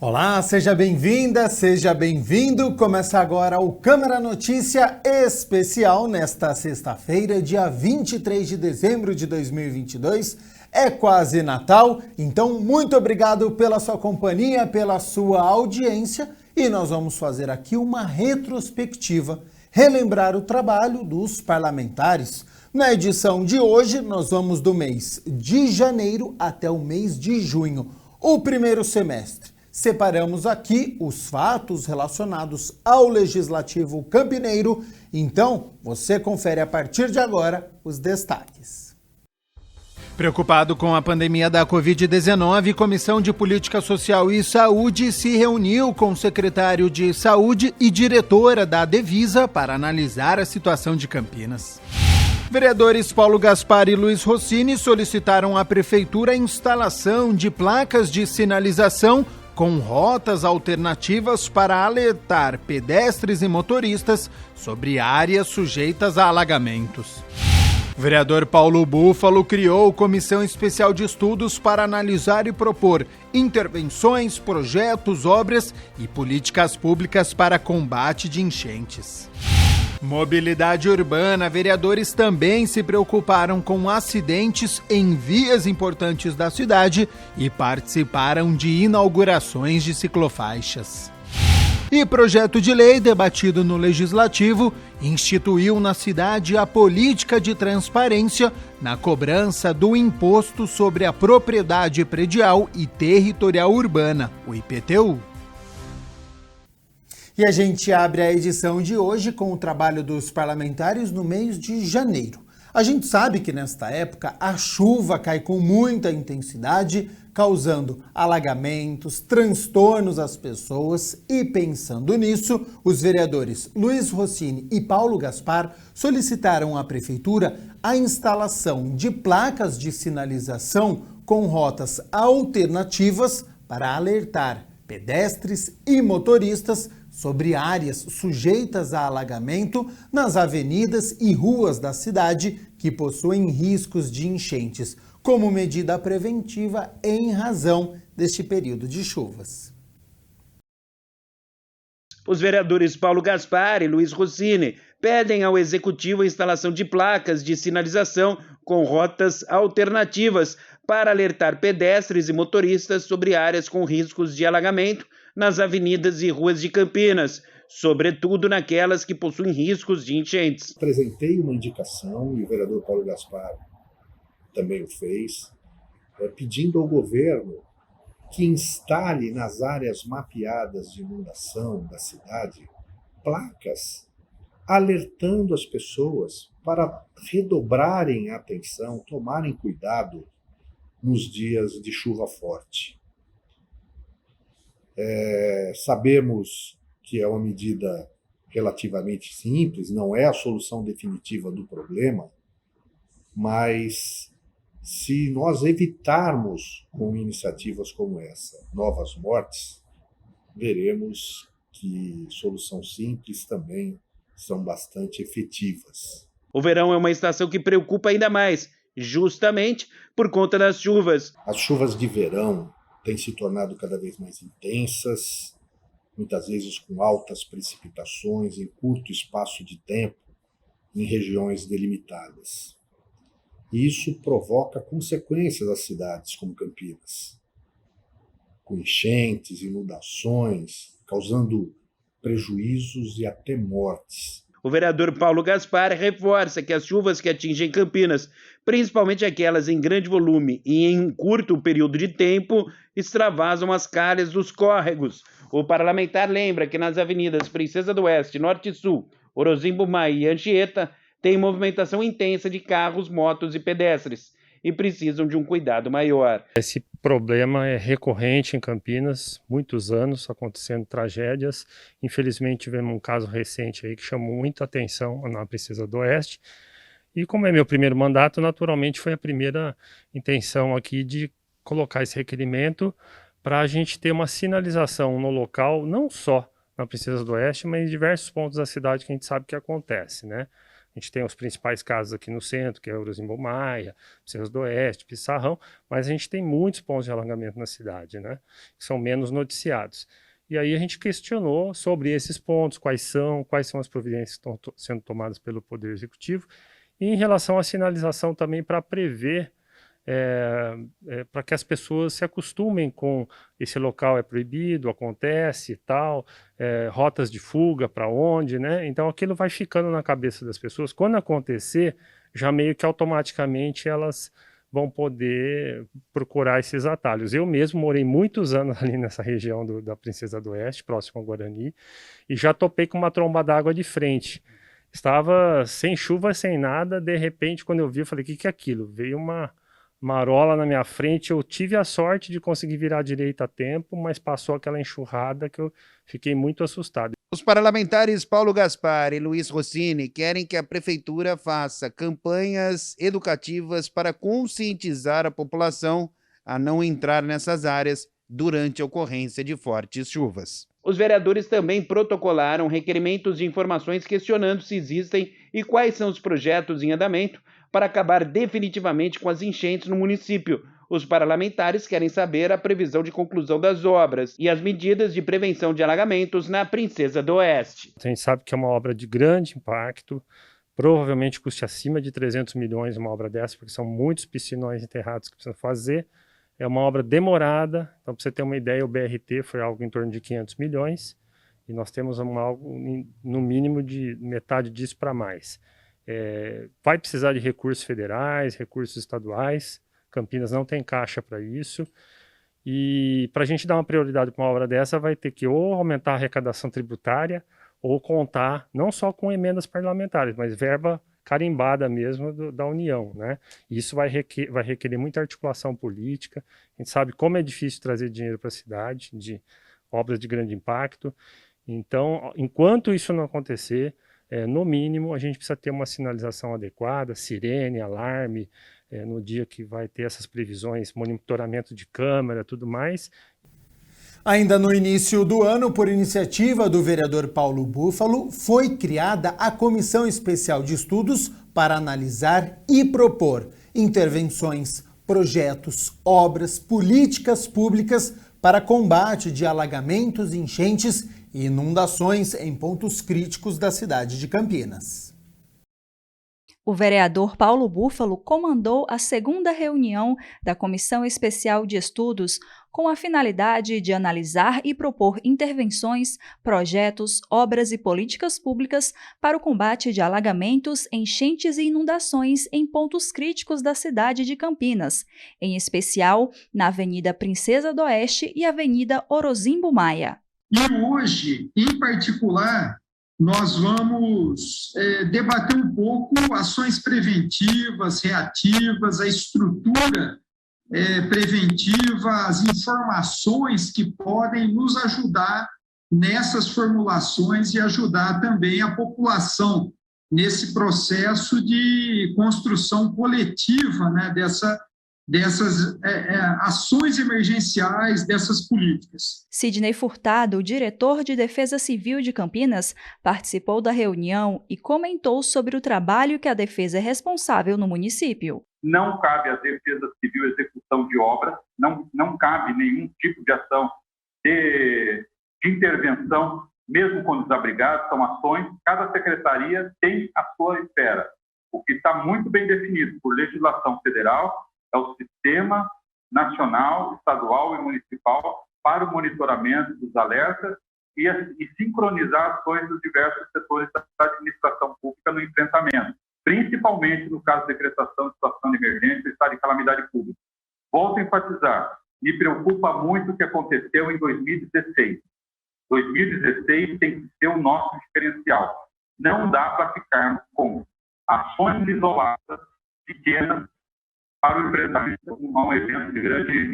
Olá, seja bem-vinda, seja bem-vindo. Começa agora o Câmara Notícia Especial nesta sexta-feira, dia 23 de dezembro de 2022. É quase Natal, então muito obrigado pela sua companhia, pela sua audiência e nós vamos fazer aqui uma retrospectiva, relembrar o trabalho dos parlamentares. Na edição de hoje, nós vamos do mês de janeiro até o mês de junho, o primeiro semestre. Separamos aqui os fatos relacionados ao Legislativo Campineiro, então você confere a partir de agora os destaques. Preocupado com a pandemia da Covid-19, Comissão de Política Social e Saúde se reuniu com o secretário de Saúde e diretora da Devisa para analisar a situação de Campinas. Vereadores Paulo Gaspar e Luiz Rossini solicitaram à Prefeitura a instalação de placas de sinalização com rotas alternativas para alertar pedestres e motoristas sobre áreas sujeitas a alagamentos. O vereador Paulo Búfalo criou comissão especial de estudos para analisar e propor intervenções, projetos, obras e políticas públicas para combate de enchentes. Mobilidade urbana, vereadores também se preocuparam com acidentes em vias importantes da cidade e participaram de inaugurações de ciclofaixas. E projeto de lei debatido no Legislativo instituiu na cidade a política de transparência na cobrança do Imposto sobre a Propriedade Predial e Territorial Urbana, o IPTU. E a gente abre a edição de hoje com o trabalho dos parlamentares no mês de janeiro. A gente sabe que nesta época a chuva cai com muita intensidade, causando alagamentos, transtornos às pessoas e pensando nisso, os vereadores Luiz Rossini e Paulo Gaspar solicitaram à Prefeitura a instalação de placas de sinalização com rotas alternativas para alertar pedestres e motoristas sobre áreas sujeitas a alagamento nas avenidas e ruas da cidade que possuem riscos de enchentes, como medida preventiva em razão deste período de chuvas. Os vereadores Paulo Gaspar e Luiz Rossini pedem ao Executivo a instalação de placas de sinalização com rotas alternativas para alertar pedestres e motoristas sobre áreas com riscos de alagamento nas avenidas e ruas de Campinas, sobretudo naquelas que possuem riscos de enchentes. Apresentei uma indicação, e o vereador Paulo Gaspar também o fez, pedindo ao governo que instale nas áreas mapeadas de inundação da cidade placas alertando as pessoas para redobrarem a atenção, tomarem cuidado nos dias de chuva forte. Sabemos que é uma medida relativamente simples, não é a solução definitiva do problema, mas se nós evitarmos com iniciativas como essa novas mortes, veremos que soluções simples também são bastante efetivas. O verão é uma estação que preocupa ainda mais, justamente por conta das chuvas. As chuvas de verão têm se tornado cada vez mais intensas, muitas vezes com altas precipitações em curto espaço de tempo, em regiões delimitadas. E isso provoca consequências às cidades como Campinas, com enchentes, inundações, causando prejuízos e até mortes. O vereador Paulo Gaspar reforça que as chuvas que atingem Campinas, principalmente aquelas em grande volume e em curto período de tempo, extravasam as calhas dos córregos. O parlamentar lembra que nas avenidas Princesa do Oeste, Norte e Sul, Orozimbo Maia e Anchieta, tem movimentação intensa de carros, motos e pedestres e precisam de um cuidado maior. Esse problema é recorrente em Campinas, muitos anos acontecendo tragédias. Infelizmente tivemos um caso recente aí que chamou muita atenção na Princesa do Oeste. E como é meu primeiro mandato, naturalmente foi a primeira intenção aqui de colocar esse requerimento para a gente ter uma sinalização no local, não só na Princesa do Oeste, mas em diversos pontos da cidade que a gente sabe que acontece, né? A gente tem os principais casos aqui no centro, que é Orozimbo Maia, Princesa do Oeste, Pissarrão, mas a gente tem muitos pontos de alagamento na cidade, né, que são menos noticiados. E aí a gente questionou sobre esses pontos, quais são as providências que estão sendo tomadas pelo Poder Executivo, e em relação à sinalização também para prever, para que as pessoas se acostumem com esse local é proibido, acontece e tal, rotas de fuga para onde, né? Então aquilo vai ficando na cabeça das pessoas. Quando acontecer, já meio que automaticamente elas vão poder procurar esses atalhos. Eu mesmo morei muitos anos ali nessa região da Princesa do Oeste, próximo ao Guarani, e já topei com uma tromba d'água de frente. Estava sem chuva, sem nada, de repente, quando eu vi, eu falei, o que é aquilo? Veio uma marola na minha frente, eu tive a sorte de conseguir virar à direita a tempo, mas passou aquela enxurrada que eu fiquei muito assustado. Os parlamentares Paulo Gaspar e Luiz Rossini querem que a prefeitura faça campanhas educativas para conscientizar a população a não entrar nessas áreas durante a ocorrência de fortes chuvas. Os vereadores também protocolaram requerimentos de informações questionando se existem e quais são os projetos em andamento para acabar definitivamente com as enchentes no município. Os parlamentares querem saber a previsão de conclusão das obras e as medidas de prevenção de alagamentos na Princesa do Oeste. A gente sabe que é uma obra de grande impacto, provavelmente custe acima de 300 milhões uma obra dessa, porque são muitos piscinões enterrados que precisam fazer. É uma obra demorada, então para você ter uma ideia, o BRT foi algo em torno de 500 milhões e nós temos algo no mínimo de metade disso para mais. Vai precisar de recursos federais, recursos estaduais. Campinas não tem caixa para isso, e para a gente dar uma prioridade para uma obra dessa vai ter que ou aumentar a arrecadação tributária ou contar não só com emendas parlamentares, mas verba carimbada mesmo da União, né? Isso vai requerer muita articulação política. A gente sabe como é difícil trazer dinheiro para a cidade, de obras de grande impacto. Então, enquanto isso não acontecer, no mínimo, a gente precisa ter uma sinalização adequada, sirene, alarme, no dia que vai ter essas previsões, monitoramento de câmera, tudo mais. Ainda no início do ano, por iniciativa do vereador Paulo Búfalo, foi criada a Comissão Especial de Estudos para analisar e propor intervenções, projetos, obras, políticas públicas para combate de alagamentos, enchentes e inundações em pontos críticos da cidade de Campinas. O vereador Paulo Búfalo comandou a segunda reunião da Comissão Especial de Estudos com a finalidade de analisar e propor intervenções, projetos, obras e políticas públicas para o combate de alagamentos, enchentes e inundações em pontos críticos da cidade de Campinas, em especial na Avenida Princesa do Oeste e Avenida Orozimbo Maia. E hoje, em particular, nós vamos debater um pouco ações preventivas, reativas, a estrutura preventiva, as informações que podem nos ajudar nessas formulações e ajudar também a população nesse processo de construção coletiva, né, dessas ações emergenciais, dessas políticas. Sidney Furtado, o diretor de Defesa Civil de Campinas, participou da reunião e comentou sobre o trabalho que a Defesa é responsável no município. Não cabe à Defesa Civil execução de obras, não cabe nenhum tipo de ação de intervenção, mesmo com desabrigados, são ações, cada secretaria tem a sua esfera. O que está muito bem definido por legislação federal é o Sistema Nacional, Estadual e Municipal para o monitoramento dos alertas e sincronizar ações dos diversos setores da administração pública no enfrentamento, principalmente no caso de decretação de situação de emergência e estado de calamidade pública. Volto a enfatizar, me preocupa muito o que aconteceu em 2016. 2016 tem que ser o nosso diferencial. Não dá para ficarmos com ações isoladas, pequenas, para o enfrentamento a um evento de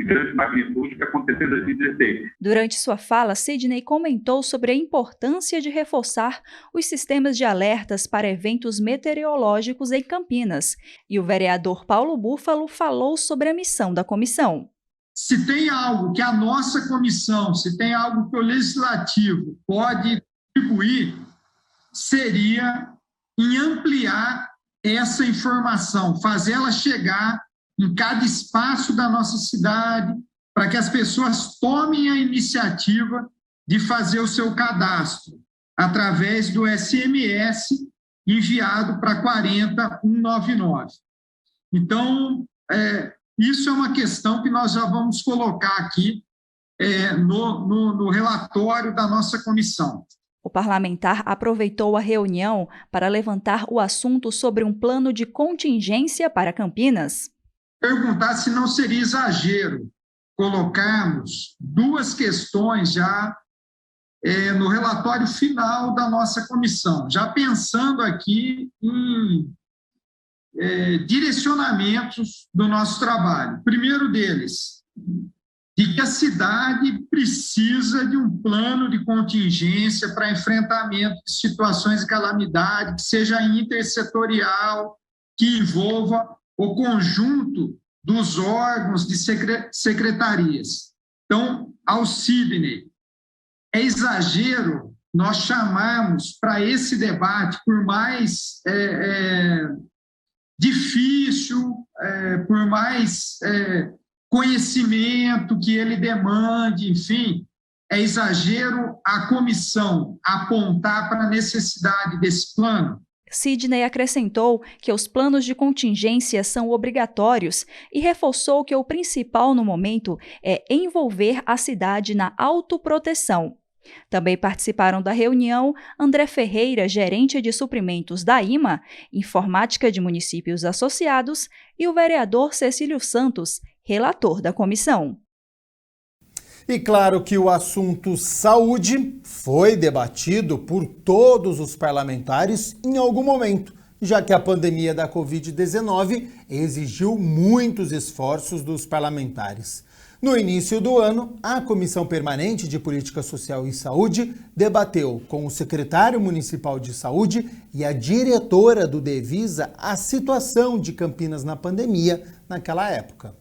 grande magnitude que aconteceu em 2016. Durante sua fala, Sidney comentou sobre a importância de reforçar os sistemas de alertas para eventos meteorológicos em Campinas. E o vereador Paulo Búfalo falou sobre a missão da comissão. Se tem algo que a nossa comissão, se tem algo que o legislativo pode contribuir, seria em ampliar essa informação, fazer ela chegar em cada espaço da nossa cidade, para que as pessoas tomem a iniciativa de fazer o seu cadastro através do SMS enviado para 40199. Então, isso é uma questão que nós já vamos colocar aqui no relatório da nossa comissão. O parlamentar aproveitou a reunião para levantar o assunto sobre um plano de contingência para Campinas. Perguntar se não seria exagero colocarmos duas questões já no relatório final da nossa comissão, já pensando aqui em direcionamentos do nosso trabalho. O primeiro deles, de que a cidade precisa de um plano de contingência para enfrentamento de situações de calamidade, que seja intersetorial, que envolva o conjunto dos órgãos de secretarias. Então, ao Sidney, é exagero nós chamarmos para esse debate, por mais difícil, por mais conhecimento que ele demande, enfim, é exagero a comissão apontar para a necessidade desse plano? Sidney acrescentou que os planos de contingência são obrigatórios e reforçou que o principal no momento é envolver a cidade na autoproteção. Também participaram da reunião André Ferreira, gerente de suprimentos da IMA, Informática de Municípios Associados, e o vereador Cecílio Santos, relator da comissão. E claro que o assunto saúde foi debatido por todos os parlamentares em algum momento, já que a pandemia da Covid-19 exigiu muitos esforços dos parlamentares. No início do ano, a Comissão Permanente de Política Social e Saúde debateu com o secretário municipal de saúde e a diretora do Devisa a situação de Campinas na pandemia naquela época.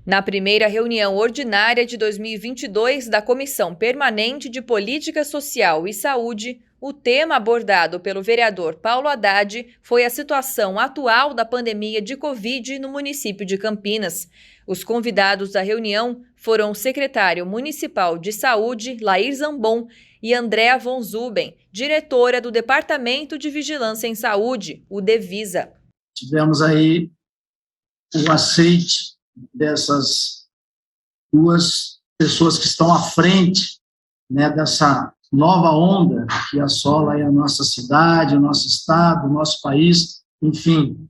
Na primeira reunião ordinária de 2022 da Comissão Permanente de Política Social e Saúde, o tema abordado pelo vereador Paulo Haddad foi a situação atual da pandemia de Covid no município de Campinas. Os convidados da reunião foram o secretário municipal de saúde, Lair Zambon, e Andréa von Zuben, diretora do Departamento de Vigilância em Saúde, o Devisa. Tivemos aí o aceite dessas duas pessoas que estão à frente, né, dessa nova onda que assola aí a nossa cidade, o nosso estado, o nosso país, enfim,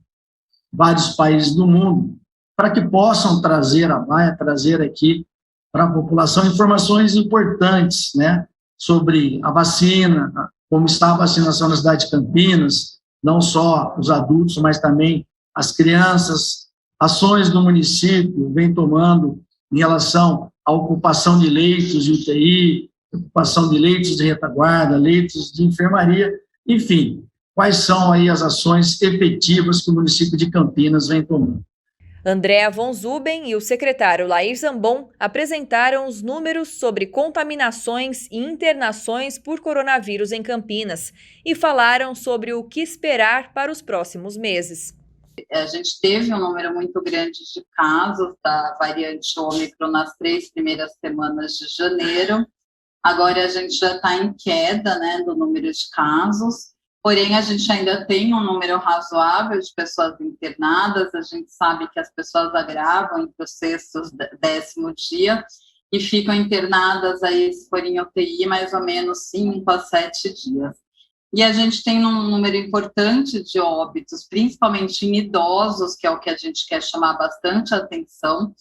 vários países do mundo, para que possam trazer aqui para a população informações importantes, né, sobre a vacina, como está a vacinação na cidade de Campinas, não só os adultos, mas também as crianças, ações do município vem tomando em relação à ocupação de leitos de UTI, ocupação de leitos de retaguarda, leitos de enfermaria, enfim, quais são aí as ações efetivas que o município de Campinas vem tomando. Andréa von Zuben e o secretário Lair Zambon apresentaram os números sobre contaminações e internações por coronavírus em Campinas e falaram sobre o que esperar para os próximos meses. A gente teve um número muito grande de casos da variante Ômicron nas 3 primeiras semanas de janeiro. Agora a gente já está em queda, né, do número de casos, porém a gente ainda tem um número razoável de pessoas internadas. A gente sabe que as pessoas agravam entre o 6º e 10º dia e ficam internadas aí, se for em UTI, mais ou menos 5 a 7 dias. E a gente tem um número importante de óbitos, principalmente em idosos, que é o que a gente quer chamar bastante atenção.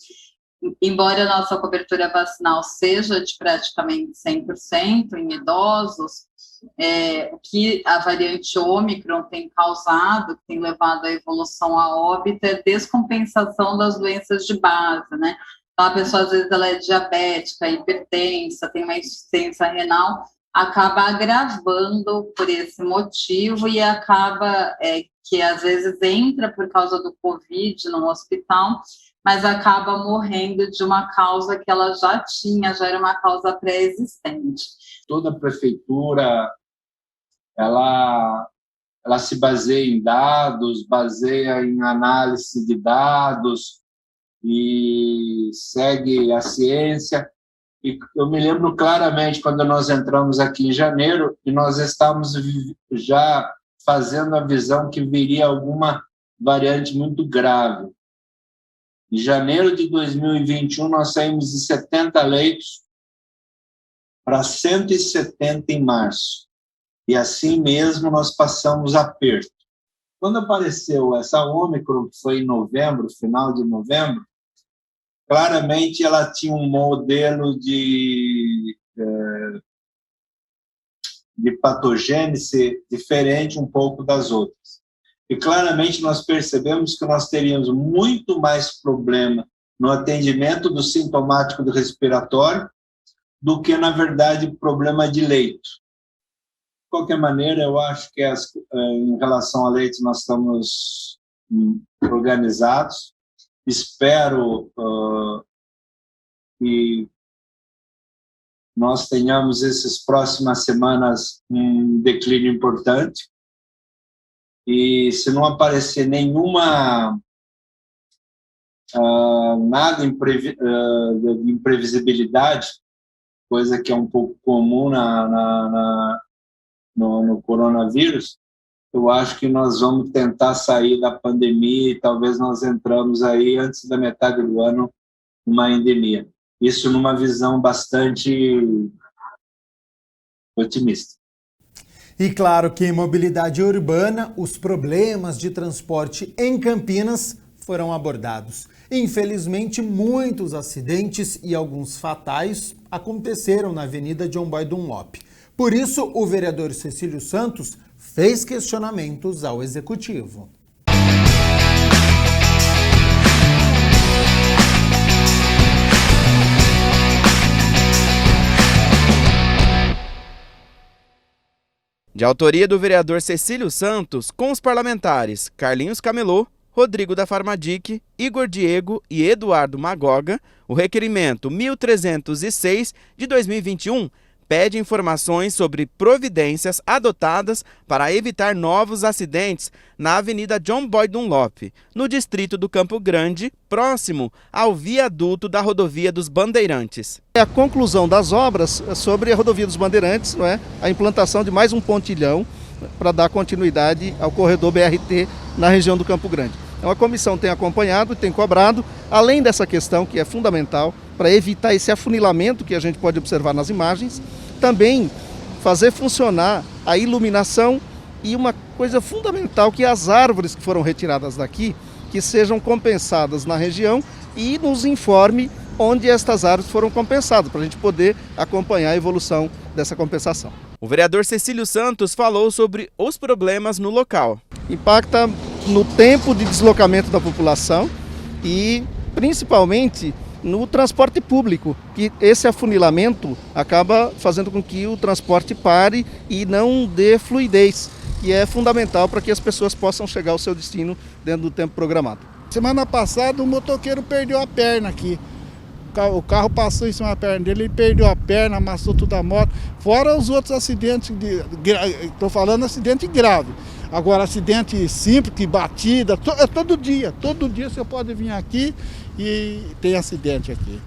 Embora a nossa cobertura vacinal seja de praticamente 100% em idosos, o que a variante Ômicron tem causado, que tem levado à evolução a óbito, é descompensação das doenças de base, né? Então, a pessoa, às vezes, ela é diabética, hipertensa, tem uma insuficiência renal, acaba agravando por esse motivo e acaba que às vezes entra por causa do Covid no hospital, mas acaba morrendo de uma causa que ela já tinha, já era uma causa pré-existente. Toda a prefeitura, ela ela se baseia em dados, baseia em análise de dados e segue a ciência. E eu me lembro claramente quando nós entramos aqui em janeiro e nós estávamos já fazendo a visão que viria alguma variante muito grave. Em janeiro de 2021, nós saímos de 70 leitos para 170 em março. E assim mesmo nós passamos aperto. Quando apareceu essa Ômicron, que foi em novembro, final de novembro, claramente ela tinha um modelo de patogênese diferente um pouco das outras. E claramente nós percebemos que nós teríamos muito mais problema no atendimento do sintomático do respiratório do que, na verdade, problema de leito. De qualquer maneira, eu acho que em relação a leitos nós estamos organizados. Espero que nós tenhamos essas próximas semanas um declínio importante. E se não aparecer nada de imprevisibilidade, coisa que é um pouco comum no coronavírus, eu acho que nós vamos tentar sair da pandemia e talvez nós entramos aí antes da metade do ano numa endemia. Isso numa visão bastante otimista. E claro que em mobilidade urbana, os problemas de transporte em Campinas foram abordados. Infelizmente, muitos acidentes e alguns fatais aconteceram na Avenida John Boy Dunlop. Por isso, o vereador Cecílio Santos fez questionamentos ao Executivo. De autoria do vereador Cecílio Santos, com os parlamentares Carlinhos Camelô, Rodrigo da Farmadic, Igor Diego e Eduardo Magoga, o requerimento 1306 de 2021 pede informações sobre providências adotadas para evitar novos acidentes na Avenida John Boy Dunlop, no distrito do Campo Grande, próximo ao viaduto da Rodovia dos Bandeirantes. A conclusão das obras sobre a Rodovia dos Bandeirantes, não é? A implantação de mais um pontilhão para dar continuidade ao corredor BRT na região do Campo Grande. Então a comissão tem acompanhado e tem cobrado, além dessa questão que é fundamental para evitar esse afunilamento que a gente pode observar nas imagens, também fazer funcionar a iluminação e uma coisa fundamental que as árvores que foram retiradas daqui, que sejam compensadas na região e nos informe onde estas árvores foram compensadas, para a gente poder acompanhar a evolução dessa compensação. O vereador Cecílio Santos falou sobre os problemas no local. Impacta no tempo de deslocamento da população e principalmente no transporte público, que esse afunilamento acaba fazendo com que o transporte pare e não dê fluidez, que é fundamental para que as pessoas possam chegar ao seu destino dentro do tempo programado. Semana passada o motoqueiro perdeu a perna aqui. O carro passou em cima da perna dele, ele perdeu a perna, amassou toda a moto. Fora os outros acidentes, estou falando acidente grave. Agora, acidente simples, que batida, todo dia você pode vir aqui e tem acidente aqui.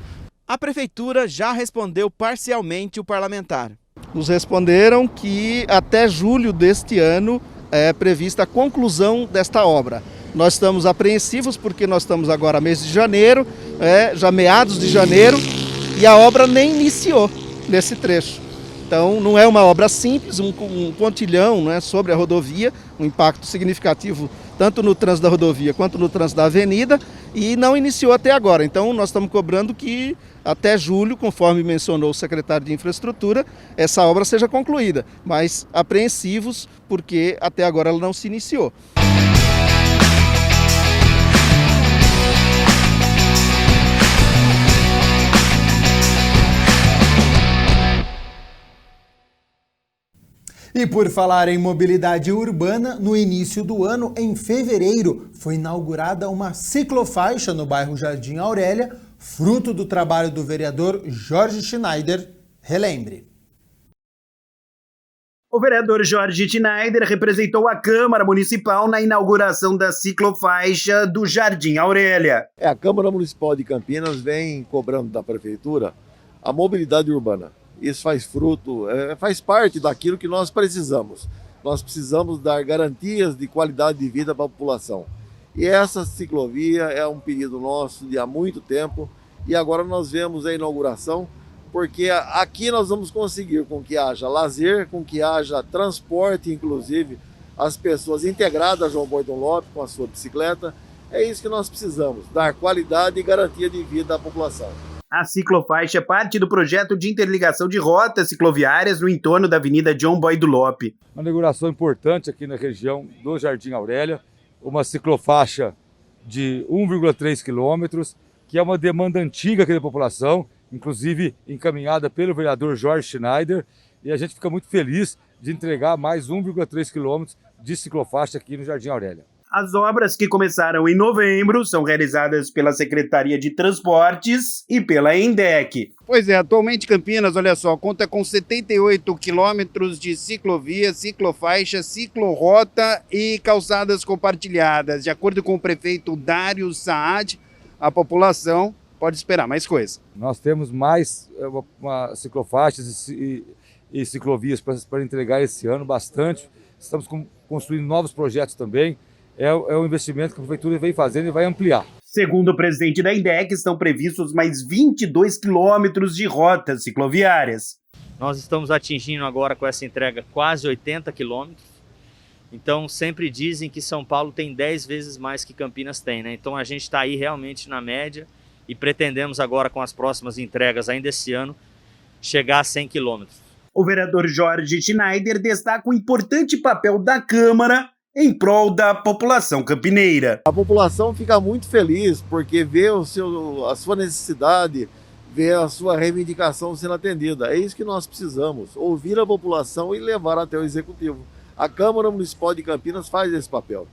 A prefeitura já respondeu parcialmente o parlamentar. Nos responderam que até julho deste ano é prevista a conclusão desta obra. Nós estamos apreensivos porque nós estamos agora mês de janeiro, já meados de janeiro, e a obra nem iniciou nesse trecho. Então não é uma obra simples, um pontilhão, né, sobre a rodovia, um impacto significativo tanto no trânsito da rodovia quanto no trânsito da avenida, e não iniciou até agora. Então nós estamos cobrando que até julho, conforme mencionou o secretário de Infraestrutura, essa obra seja concluída, mas apreensivos porque até agora ela não se iniciou. E por falar em mobilidade urbana, no início do ano, em fevereiro, foi inaugurada uma ciclofaixa no bairro Jardim Aurélia, fruto do trabalho do vereador Jorge Schneider. Relembre. O vereador Jorge Schneider representou a Câmara Municipal na inauguração da ciclofaixa do Jardim Aurélia. A Câmara Municipal de Campinas vem cobrando da Prefeitura a mobilidade urbana. Isso faz parte daquilo que nós precisamos. Nós precisamos dar garantias de qualidade de vida para a população. E essa ciclovia é um pedido nosso de há muito tempo e agora nós vemos a inauguração, porque aqui nós vamos conseguir com que haja lazer, com que haja transporte, inclusive as pessoas integradas a João Bordon Lopes com a sua bicicleta. É isso que nós precisamos, dar qualidade e garantia de vida à população. A ciclofaixa é parte do projeto de interligação de rotas cicloviárias no entorno da Avenida João Bordon Lopes. Uma inauguração importante aqui na região do Jardim Aurélia, uma ciclofaixa de 1,3 quilômetros, que é uma demanda antiga aqui da população, inclusive encaminhada pelo vereador Jorge Schneider, e a gente fica muito feliz de entregar mais 1,3 quilômetros de ciclofaixa aqui no Jardim Aurélia. As obras, que começaram em novembro, são realizadas pela Secretaria de Transportes e pela ENDEC. Pois é, atualmente Campinas, olha só, conta com 78 quilômetros de ciclovia, ciclofaixa, ciclorrota e calçadas compartilhadas. De acordo com o prefeito Dário Saad, a população pode esperar mais coisa. Nós temos mais ciclofaixas e ciclovias para entregar esse ano, bastante. Estamos construindo novos projetos também. É um investimento que a Prefeitura vem fazendo e vai ampliar. Segundo o presidente da INDEC, estão previstos mais 22 quilômetros de rotas cicloviárias. Nós estamos atingindo agora com essa entrega quase 80 quilômetros. Então sempre dizem que São Paulo tem 10 vezes mais que Campinas tem, né? Então a gente está aí realmente na média e pretendemos agora com as próximas entregas ainda esse ano chegar a 100 quilômetros. O vereador Jorge Schneider destaca o importante papel da Câmara em prol da população campineira. A população fica muito feliz porque vê a sua necessidade, vê a sua reivindicação sendo atendida. É isso que nós precisamos, ouvir a população e levar até o Executivo. A Câmara Municipal de Campinas faz esse papel.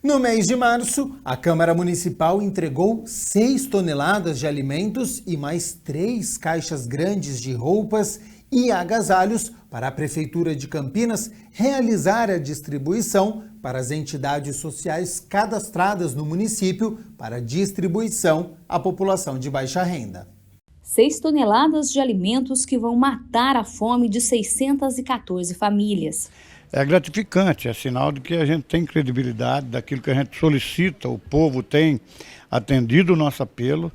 No mês de março, a Câmara Municipal entregou 6 toneladas de alimentos e mais 3 caixas grandes de roupas e agasalhos para a Prefeitura de Campinas realizar a distribuição para as entidades sociais cadastradas no município para distribuição à população de baixa renda. 6 toneladas de alimentos que vão matar a fome de 614 famílias. É gratificante, é sinal de que a gente tem credibilidade daquilo que a gente solicita, o povo tem atendido o nosso apelo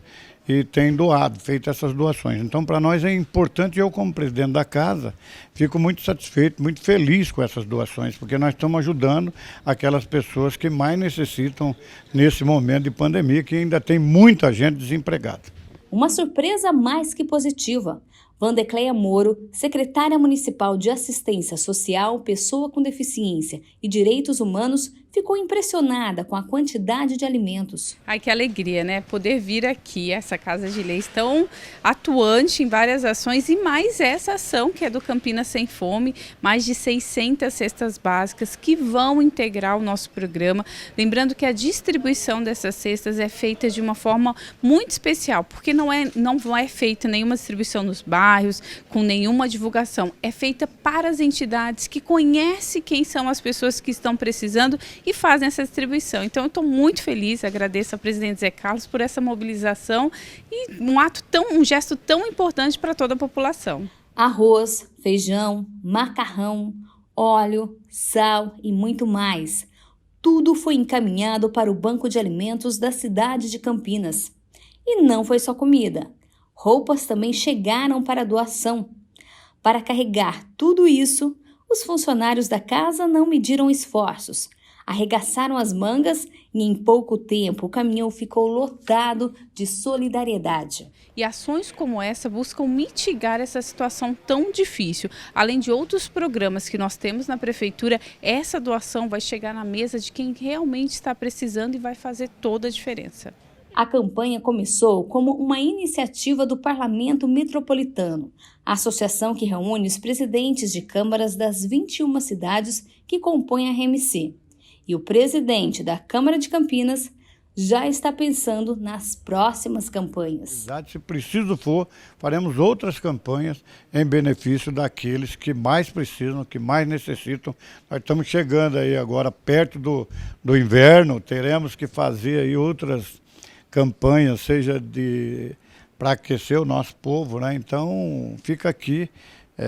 e tem doado, feito essas doações. Então, para nós é importante, eu como presidente da casa, fico muito satisfeito, muito feliz com essas doações, porque nós estamos ajudando aquelas pessoas que mais necessitam nesse momento de pandemia, que ainda tem muita gente desempregada. Uma surpresa mais que positiva. Vandecleia Moro, secretária municipal de Assistência Social, Pessoa com Deficiência e Direitos Humanos, ficou impressionada com a quantidade de alimentos. Ai, que alegria, né? Poder vir aqui, essa Casa de Leis tão atuante em várias ações e mais essa ação que é do Campinas Sem Fome, mais de 600 cestas básicas que vão integrar o nosso programa. Lembrando que a distribuição dessas cestas é feita de uma forma muito especial, porque não é feita nenhuma distribuição nos bairros, com nenhuma divulgação. É feita para as entidades que conhecem quem são as pessoas que estão precisando e fazem essa distribuição. Então eu estou muito feliz, agradeço ao presidente Zé Carlos por essa mobilização e um gesto tão importante para toda a população. Arroz, feijão, macarrão, óleo, sal e muito mais. Tudo foi encaminhado para o Banco de Alimentos da cidade de Campinas. E não foi só comida. Roupas também chegaram para doação. Para carregar tudo isso, os funcionários da casa não mediram esforços. Arregaçaram as mangas e em pouco tempo o caminhão ficou lotado de solidariedade. E ações como essa buscam mitigar essa situação tão difícil. Além de outros programas que nós temos na Prefeitura, essa doação vai chegar na mesa de quem realmente está precisando e vai fazer toda a diferença. A campanha começou como uma iniciativa do Parlamento Metropolitano, a associação que reúne os presidentes de câmaras das 21 cidades que compõem a RMC. E o presidente da Câmara de Campinas, já está pensando nas próximas campanhas. Se preciso for, faremos outras campanhas em benefício daqueles que mais precisam, que mais necessitam. Nós estamos chegando aí agora perto do inverno, teremos que fazer aí outras campanhas, seja para aquecer o nosso povo, né? Então fica aqui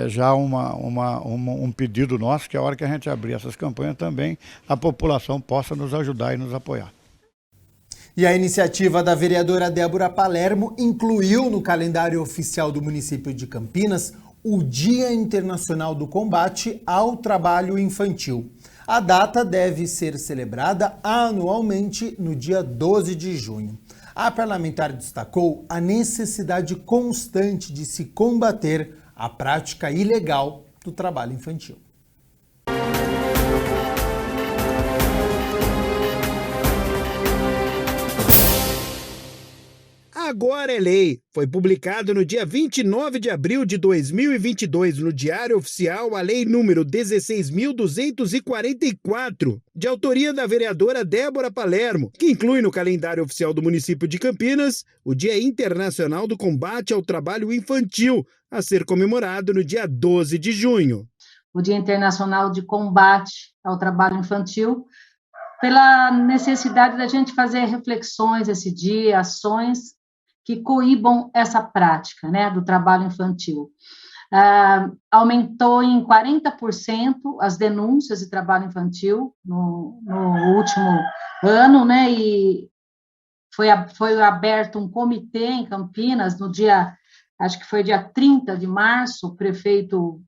já um pedido nosso, que a hora que a gente abrir essas campanhas também a população possa nos ajudar e nos apoiar. E a iniciativa da vereadora Débora Palermo incluiu no calendário oficial do município de Campinas o Dia Internacional do Combate ao Trabalho Infantil. A data deve ser celebrada anualmente no dia 12 de junho. A parlamentar destacou a necessidade constante de se combater a prática ilegal do trabalho infantil. Agora é lei. Foi publicado no dia 29 de abril de 2022 no Diário Oficial a Lei número 16.244, de autoria da vereadora Débora Palermo, que inclui no calendário oficial do município de Campinas o Dia Internacional do Combate ao Trabalho Infantil, a ser comemorado no dia 12 de junho. O Dia Internacional de Combate ao Trabalho Infantil, pela necessidade da gente fazer reflexões esse dia, ações que coíbam essa prática, né, do trabalho infantil. Aumentou em 40% as denúncias de trabalho infantil no último ano, né, e foi aberto um comitê em Campinas no dia, acho que foi dia 30 de março, o prefeito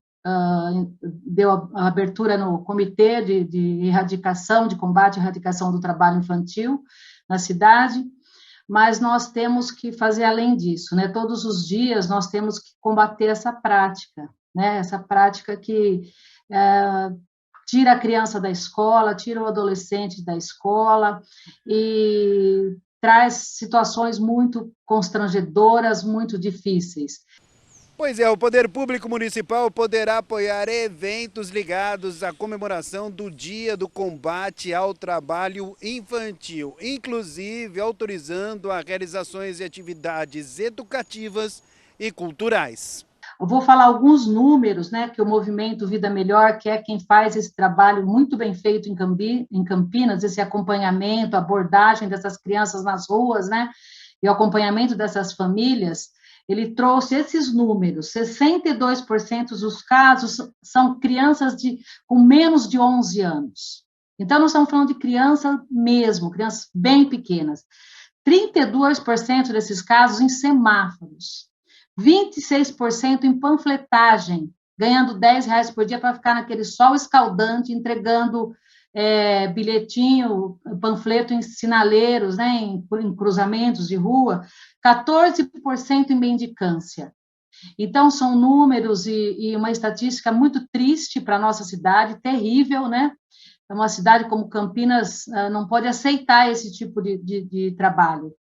deu a abertura no comitê de erradicação, de combate e erradicação do trabalho infantil na cidade. Mas nós temos que fazer além disso, né? Todos os dias nós temos que combater essa prática, né? Essa prática que tira a criança da escola, tira o adolescente da escola e traz situações muito constrangedoras, muito difíceis. Pois é, o Poder Público Municipal poderá apoiar eventos ligados à comemoração do Dia do Combate ao Trabalho Infantil, inclusive autorizando as realizações de atividades educativas e culturais. Eu vou falar alguns números, né, que o Movimento Vida Melhor, que é quem faz esse trabalho muito bem feito em Campinas, esse acompanhamento, abordagem dessas crianças nas ruas, né, e o acompanhamento dessas famílias. Ele trouxe esses números: 62% dos casos são crianças com menos de 11 anos. Então, nós estamos falando de crianças mesmo, crianças bem pequenas. 32% desses casos em semáforos. 26% em panfletagem, ganhando R$10 por dia para ficar naquele sol escaldante, entregando bilhetinho, panfleto em sinaleiros, né, em cruzamentos de rua. 14% em mendicância. Então, são números e uma estatística muito triste para a nossa cidade, terrível, né? Uma cidade como Campinas não pode aceitar esse tipo de trabalho.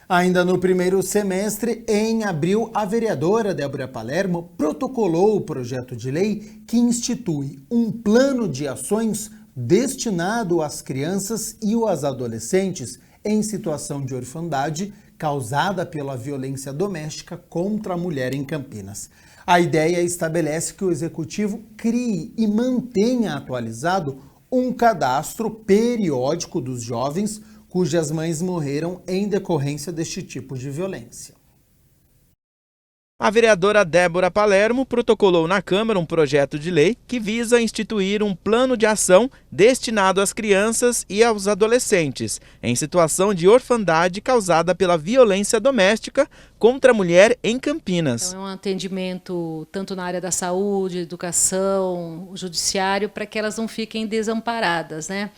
Ainda no primeiro semestre, em abril, a vereadora Débora Palermo protocolou o projeto de lei que institui um plano de ações destinado às crianças e aos adolescentes em situação de orfandade causada pela violência doméstica contra a mulher em Campinas. A ideia estabelece que o Executivo crie e mantenha atualizado um cadastro periódico dos jovens cujas mães morreram em decorrência deste tipo de violência. A vereadora Débora Palermo protocolou na Câmara um projeto de lei que visa instituir um plano de ação destinado às crianças e aos adolescentes em situação de orfandade causada pela violência doméstica contra a mulher em Campinas. Então, é um atendimento tanto na área da saúde, educação, judiciário, para que elas não fiquem desamparadas, né?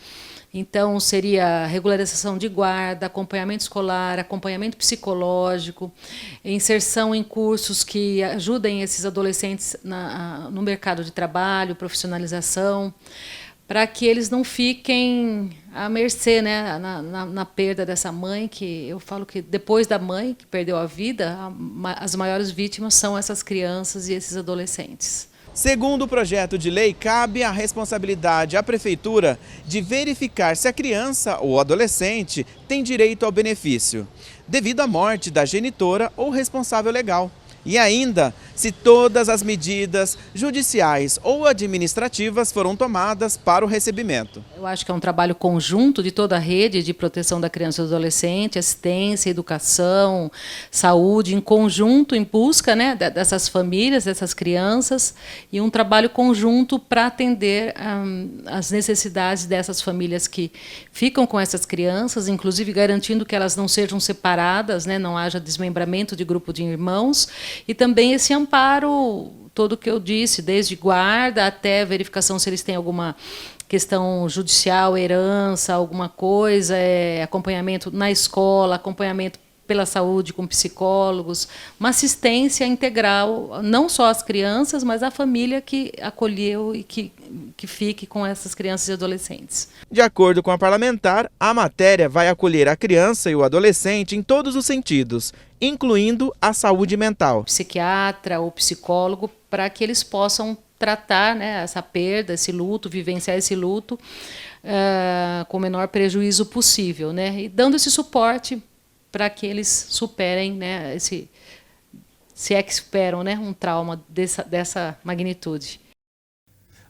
Então, seria regularização de guarda, acompanhamento escolar, acompanhamento psicológico, inserção em cursos que ajudem esses adolescentes no mercado de trabalho, profissionalização, para que eles não fiquem à mercê, né, na perda dessa mãe, que eu falo que depois da mãe que perdeu a vida, as maiores vítimas são essas crianças e esses adolescentes. Segundo o projeto de lei, cabe a responsabilidade à Prefeitura de verificar se a criança ou adolescente tem direito ao benefício, devido à morte da genitora ou responsável legal. E ainda, se todas as medidas judiciais ou administrativas foram tomadas para o recebimento. Eu acho que é um trabalho conjunto de toda a rede de proteção da criança e do adolescente, assistência, educação, saúde, em conjunto, em busca, né, dessas famílias, dessas crianças, e um trabalho conjunto para atender as necessidades dessas famílias que ficam com essas crianças, inclusive garantindo que elas não sejam separadas, né, não haja desmembramento de grupo de irmãos, e também esse amparo, todo o que eu disse, desde guarda até verificação se eles têm alguma questão judicial, herança, alguma coisa, acompanhamento na escola, acompanhamento pela saúde com psicólogos, uma assistência integral, não só às crianças, mas à família que acolheu e que fique com essas crianças e adolescentes. De acordo com a parlamentar, a matéria vai acolher a criança e o adolescente em todos os sentidos, incluindo a saúde mental. Psiquiatra ou psicólogo, para que eles possam tratar, né, essa perda, esse luto, vivenciar esse luto com o menor prejuízo possível, né, e dando esse suporte para que eles superem, né, se é que superam, né, um trauma dessa magnitude.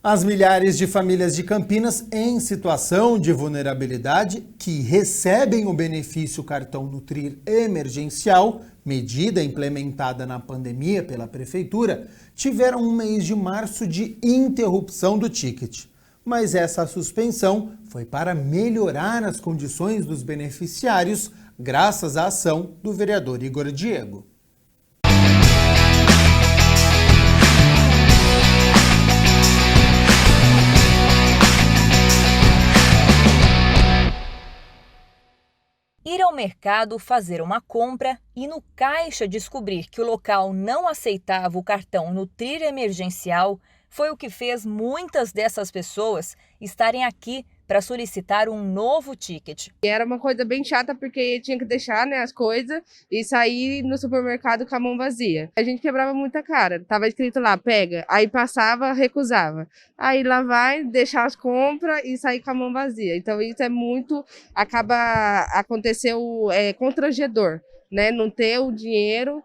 As milhares de famílias de Campinas em situação de vulnerabilidade que recebem o benefício cartão Nutrir emergencial, medida implementada na pandemia pela Prefeitura, tiveram um mês de março de interrupção do ticket. Mas essa suspensão foi para melhorar as condições dos beneficiários, graças à ação do vereador Igor Diego. Ir ao mercado fazer uma compra e no caixa descobrir que o local não aceitava o cartão Nutrir emergencial foi o que fez muitas dessas pessoas estarem aqui para solicitar um novo ticket. Era uma coisa bem chata porque tinha que deixar, né, as coisas e sair no supermercado com a mão vazia. A gente quebrava muita cara. Tava escrito lá, pega. Aí passava, recusava. Aí lá vai, deixar as compras e sair com a mão vazia. Então isso é muito... Aconteceu constrangedor, né? Não ter o dinheiro...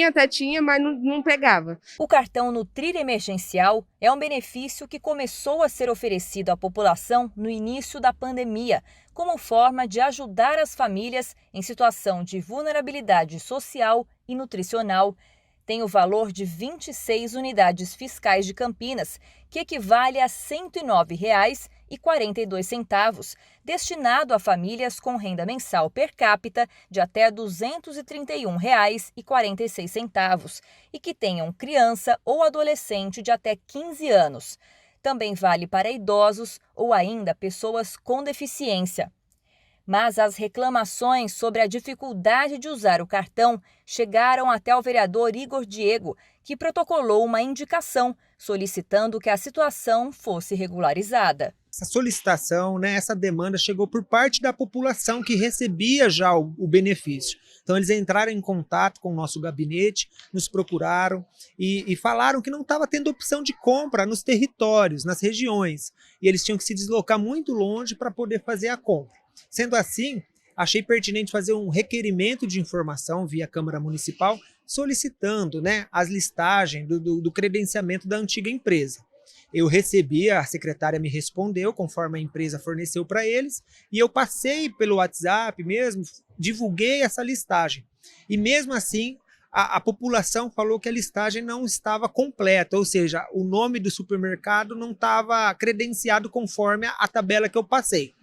Até tinha, mas não pegava. O cartão Nutrir emergencial é um benefício que começou a ser oferecido à população no início da pandemia, como forma de ajudar as famílias em situação de vulnerabilidade social e nutricional. Tem o valor de 26 unidades fiscais de Campinas, que equivale a R$ 109,42, destinado a famílias com renda mensal per capita de até R$ 231,46 e que tenham criança ou adolescente de até 15 anos. Também vale para idosos ou ainda pessoas com deficiência. Mas as reclamações sobre a dificuldade de usar o cartão chegaram até o vereador Igor Diego, que protocolou uma indicação solicitando que a situação fosse regularizada. Essa solicitação, né, essa demanda chegou por parte da população que recebia já o benefício. Então eles entraram em contato com o nosso gabinete, nos procuraram e falaram que não estava tendo opção de compra nos territórios, nas regiões. E eles tinham que se deslocar muito longe para poder fazer a compra. Sendo assim, achei pertinente fazer um requerimento de informação via Câmara Municipal, solicitando, né, as listagens do credenciamento da antiga empresa. Eu recebi, a secretária me respondeu, conforme a empresa forneceu para eles, e eu passei pelo WhatsApp mesmo, divulguei essa listagem. E mesmo assim, a população falou que a listagem não estava completa, ou seja, o nome do supermercado não estava credenciado conforme a tabela que eu passei.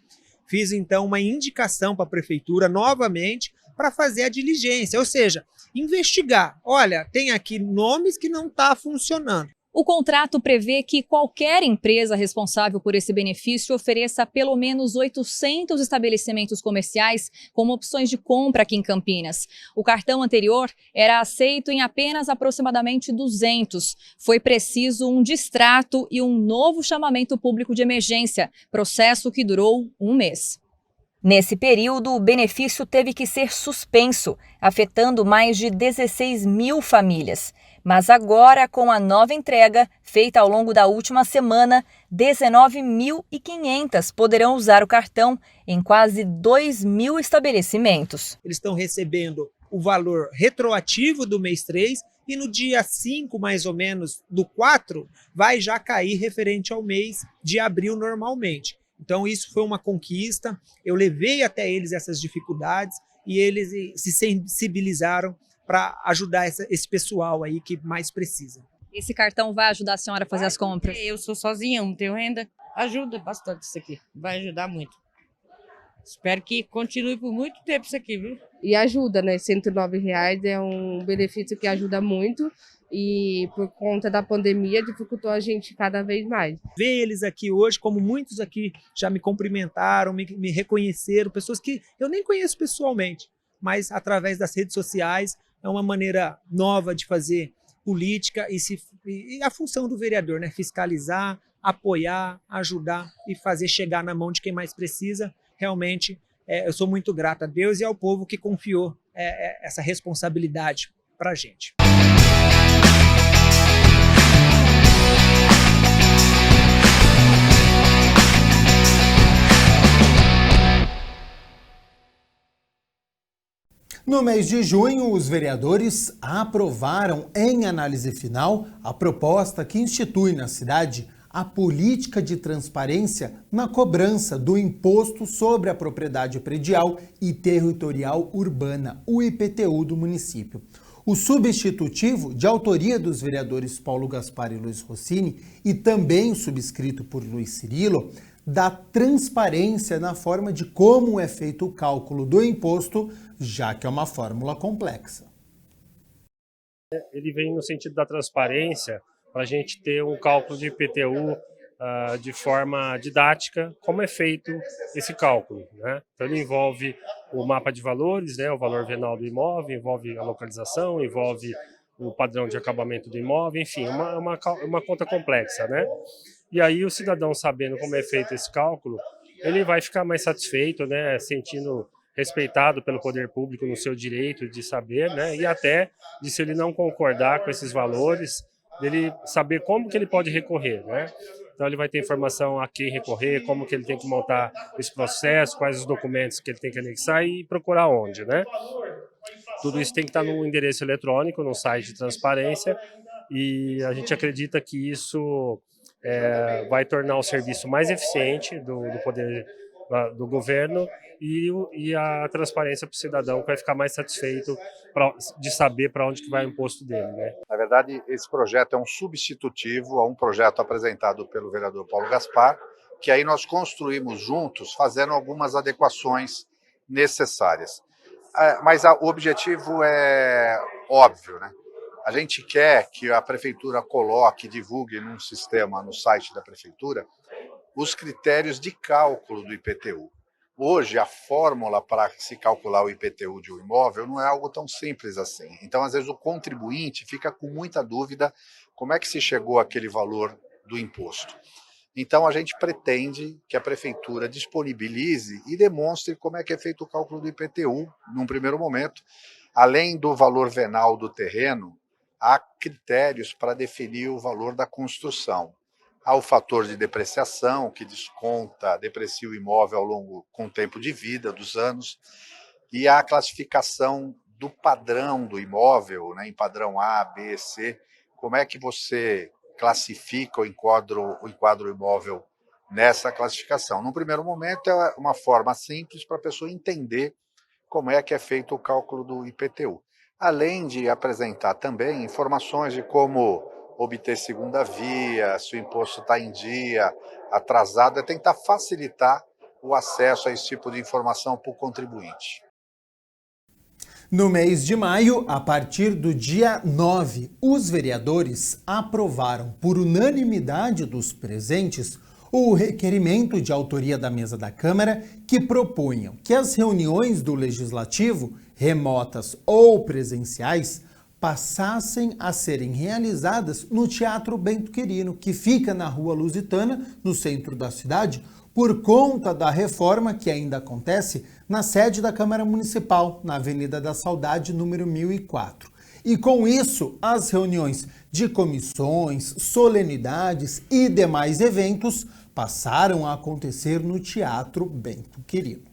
Fiz então uma indicação para a prefeitura novamente para fazer a diligência, ou seja, investigar. Olha, tem aqui nomes que não está funcionando. O contrato prevê que qualquer empresa responsável por esse benefício ofereça pelo menos 800 estabelecimentos comerciais como opções de compra aqui em Campinas. O cartão anterior era aceito em apenas aproximadamente 200. Foi preciso um distrato e um novo chamamento público de emergência, processo que durou um mês. Nesse período, o benefício teve que ser suspenso, afetando mais de 16 mil famílias. Mas agora, com a nova entrega, feita ao longo da última semana, 19.500 poderão usar o cartão em quase 2.000 estabelecimentos. Eles estão recebendo o valor retroativo do mês 3 e no dia 5, mais ou menos, do 4, vai já cair referente ao mês de abril normalmente. Então isso foi uma conquista, eu levei até eles essas dificuldades e eles se sensibilizaram para ajudar esse pessoal aí que mais precisa. Esse cartão vai ajudar a senhora a fazer as compras? Eu sou sozinha, não tenho renda. Ajuda bastante isso aqui, vai ajudar muito. Espero que continue por muito tempo isso aqui, viu? E ajuda, né? R$109 é um benefício que ajuda muito e por conta da pandemia dificultou a gente cada vez mais. Ver eles aqui hoje, como muitos aqui já me cumprimentaram, me reconheceram, pessoas que eu nem conheço pessoalmente, mas através das redes sociais é uma maneira nova de fazer política e a função do vereador, né? Fiscalizar, apoiar, ajudar e fazer chegar na mão de quem mais precisa. Realmente, eu sou muito grato a Deus e ao povo que confiou essa responsabilidade para a gente. No mês de junho, os vereadores aprovaram em análise final a proposta que institui na cidade a política de transparência na cobrança do Imposto sobre a Propriedade Predial e Territorial Urbana, o IPTU do município. O substitutivo, de autoria dos vereadores Paulo Gaspar e Luiz Rossini, e também subscrito por Luiz Cirilo, dá transparência na forma de como é feito o cálculo do imposto, já que é uma fórmula complexa. Ele vem no sentido da transparência, para a gente ter um cálculo de IPTU de forma didática, como é feito esse cálculo, né? Então ele envolve o mapa de valores, né, o valor venal do imóvel, envolve a localização, envolve o padrão de acabamento do imóvel, enfim, uma conta complexa, né? E aí o cidadão, sabendo como é feito esse cálculo, ele vai ficar mais satisfeito, né, sentindo respeitado pelo poder público no seu direito de saber, né, e até de, se ele não concordar com esses valores, dele saber como que ele pode recorrer, né? Então ele vai ter informação a quem recorrer, como que ele tem que montar esse processo, quais os documentos que ele tem que anexar e procurar onde, né? Tudo isso tem que estar no endereço eletrônico, no site de transparência, e a gente acredita que isso vai tornar o serviço mais eficiente do poder do governo e a transparência para o cidadão, que vai ficar mais satisfeito de saber para onde que vai o imposto dele, né? Na verdade, esse projeto é um substitutivo a um projeto apresentado pelo vereador Paulo Gaspar, que aí nós construímos juntos, fazendo algumas adequações necessárias. Mas o objetivo é óbvio, né? A gente quer que a prefeitura coloque, divulgue num sistema no site da prefeitura os critérios de cálculo do IPTU. Hoje, a fórmula para se calcular o IPTU de um imóvel não é algo tão simples assim. Então, às vezes, o contribuinte fica com muita dúvida como é que se chegou àquele valor do imposto. Então, a gente pretende que a prefeitura disponibilize e demonstre como é que é feito o cálculo do IPTU, num primeiro momento. Além do valor venal do terreno, há critérios para definir o valor da construção. Há o fator de depreciação, que deprecia o imóvel ao longo, com o tempo de vida, dos anos, e há a classificação do padrão do imóvel, né, em padrão A, B, C. Como é que você classifica ou enquadra o imóvel nessa classificação? Num primeiro momento, é uma forma simples para a pessoa entender como é que é feito o cálculo do IPTU. Além de apresentar também informações de como obter segunda via, se o imposto está em dia, atrasado, é tentar facilitar o acesso a esse tipo de informação para o contribuinte. No mês de maio, a partir do dia 9, os vereadores aprovaram por unanimidade dos presentes o requerimento de autoria da mesa da Câmara que propunham que as reuniões do Legislativo, remotas ou presenciais, passassem a serem realizadas no Teatro Bento Quirino, que fica na Rua Lusitana, no centro da cidade, por conta da reforma que ainda acontece na sede da Câmara Municipal, na Avenida da Saudade, número 1004. E com isso, as reuniões de comissões, solenidades e demais eventos passaram a acontecer no Teatro Bento Quirino.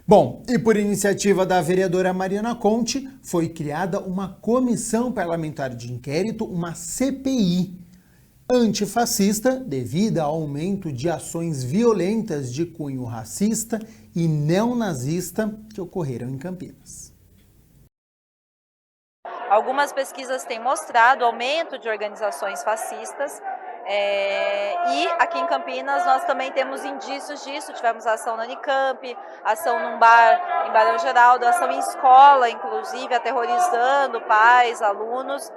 Bom, e por iniciativa da vereadora Mariana Conte, foi criada uma comissão parlamentar de inquérito, uma CPI, antifascista devido ao aumento de ações violentas de cunho racista e neonazista que ocorreram em Campinas. Algumas pesquisas têm mostrado aumento de organizações fascistas e aqui em Campinas nós também temos indícios disso. Tivemos ação na Unicamp, ação num bar em Barão Geraldo, ação em escola, inclusive aterrorizando pais, alunos,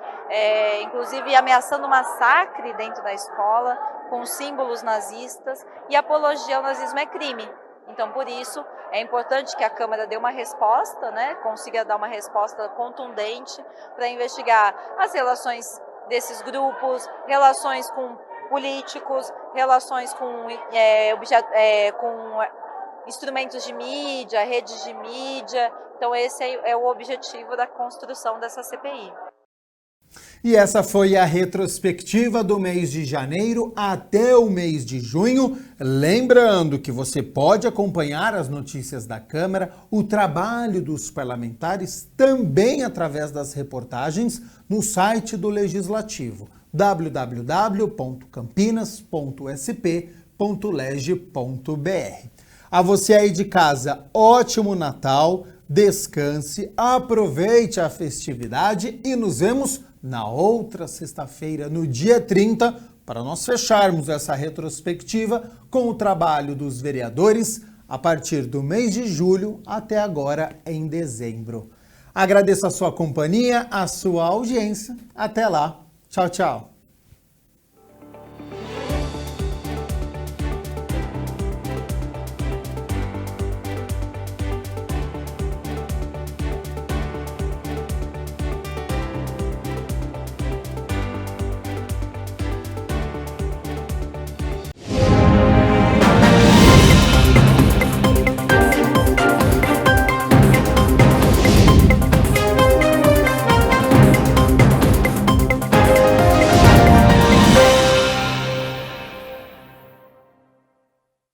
inclusive ameaçando massacre dentro da escola com símbolos nazistas, e apologia ao nazismo é crime. Então, por isso, é importante que a Câmara dê uma resposta, consiga dar uma resposta contundente para investigar as relações desses grupos, relações com políticos, relações com instrumentos de mídia, redes de mídia. Então, esse é o objetivo da construção dessa CPI. E essa foi a retrospectiva do mês de janeiro até o mês de junho. Lembrando que você pode acompanhar as notícias da Câmara, o trabalho dos parlamentares, também através das reportagens no site do Legislativo, www.campinas.sp.leg.br. A você aí de casa, ótimo Natal, descanse, aproveite a festividade e nos vemos na outra sexta-feira, no dia 30, para nós fecharmos essa retrospectiva com o trabalho dos vereadores a partir do mês de julho até agora em dezembro. Agradeço a sua companhia, a sua audiência. Até lá. Tchau, tchau.